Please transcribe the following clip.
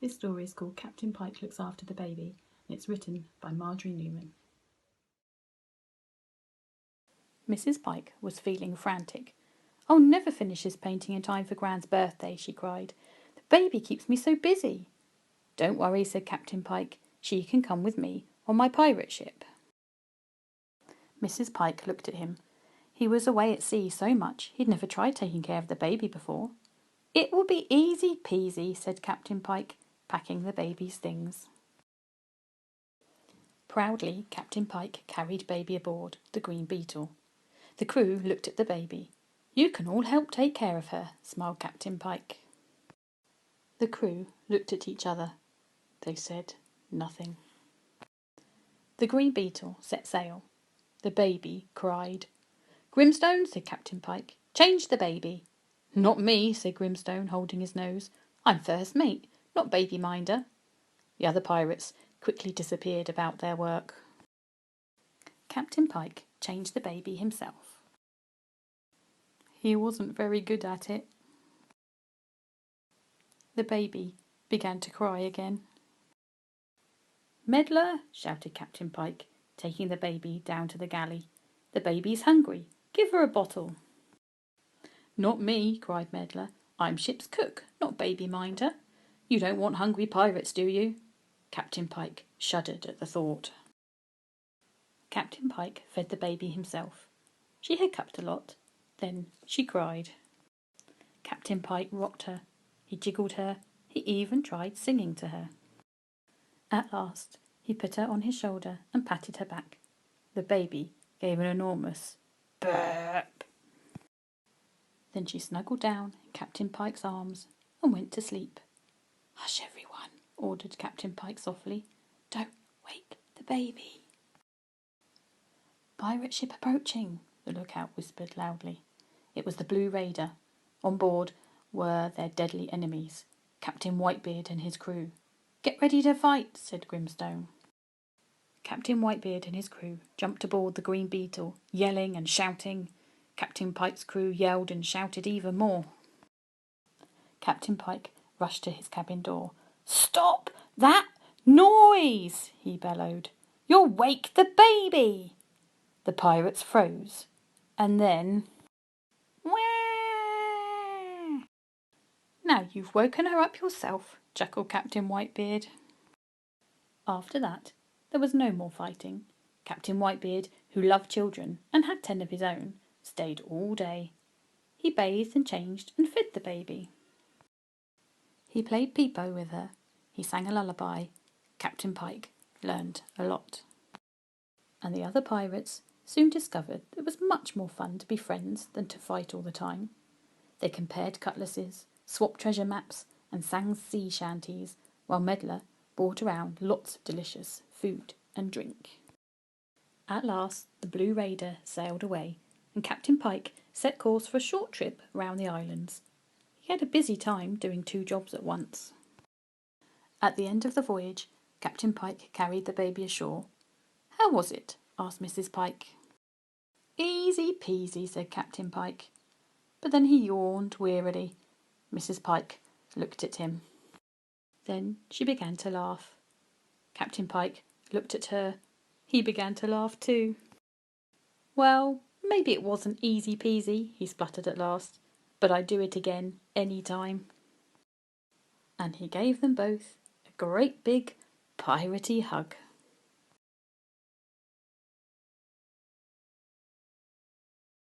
This story is called Captain Pike Looks After the Baby, and it's written by Marjorie Newman. Mrs. Pike was feeling frantic. "I'll never finish this painting in time for Gran's birthday," she cried. "The baby keeps me so busy." "Don't worry," said Captain Pike. "She can come with me on my pirate ship." Mrs. Pike looked at him. He was away at sea so much he'd never tried taking care of the baby before. "It will be easy peasy," said Captain Pike, packing the baby's things. Proudly, Captain Pike carried baby aboard the Green Beetle. The crew looked at the baby. "You can all help take care of her," smiled Captain Pike. The crew looked at each other. They said nothing. The Green Beetle set sail. The baby cried. "Grimstone," said Captain Pike, "change the baby." "Not me," said Grimstone, holding his nose. "I'm first mate, not baby minder." The other pirates quickly disappeared about their work. Captain Pike changed the baby himself. He wasn't very good at it. The baby began to cry again. "Meddler," shouted Captain Pike, taking the baby down to the galley. "The baby's hungry. Give her a bottle." "Not me," cried Meddler. "I'm ship's cook, not baby minder. You don't want hungry pirates, do you?" Captain Pike shuddered at the thought. Captain Pike fed the baby himself. She hiccuped a lot. Then she cried. Captain Pike rocked her. He jiggled her. He even tried singing to her. At last, he put her on his shoulder and patted her back. The baby gave an enormous burp. Then she snuggled down in Captain Pike's arms and went to sleep. "Hush, everyone," ordered Captain Pike softly. "Don't wake the baby." "Pirate ship approaching," the lookout whispered loudly. It was the Blue Raider. On board were their deadly enemies, Captain Whitebeard and his crew. "Get ready to fight," said Grimstone. Captain Whitebeard and his crew jumped aboard the Green Beetle, yelling and shouting. Captain Pike's crew yelled and shouted even more. Captain Pike rushed to his cabin door. "Stop that noise!" he bellowed. "You'll wake the baby!" The pirates froze, and then... "Wah!" "Now you've woken her up yourself," chuckled Captain Whitebeard. After that, there was no more fighting. Captain Whitebeard, who loved children and had 10 of his own, stayed all day. He bathed and changed and fed the baby. He played peepo with her. He sang a lullaby. Captain Pike learned a lot. And the other pirates soon discovered it was much more fun to be friends than to fight all the time. They compared cutlasses, swapped treasure maps, and sang sea shanties, while Meddler brought around lots of delicious food and drink. At last, the Blue Raider sailed away, and Captain Pike set course for a short trip around the islands. He had a busy time doing 2 jobs at once. At the end of the voyage, Captain Pike carried the baby ashore. "How was it?" asked Mrs. Pike. "Easy peasy," said Captain Pike. But then he yawned wearily. Mrs. Pike looked at him. Then she began to laugh. Captain Pike looked at her. He began to laugh too. "Well, maybe it wasn't easy peasy," he spluttered at last, "but I'd do it again any time." And he gave them both a great big piratey hug.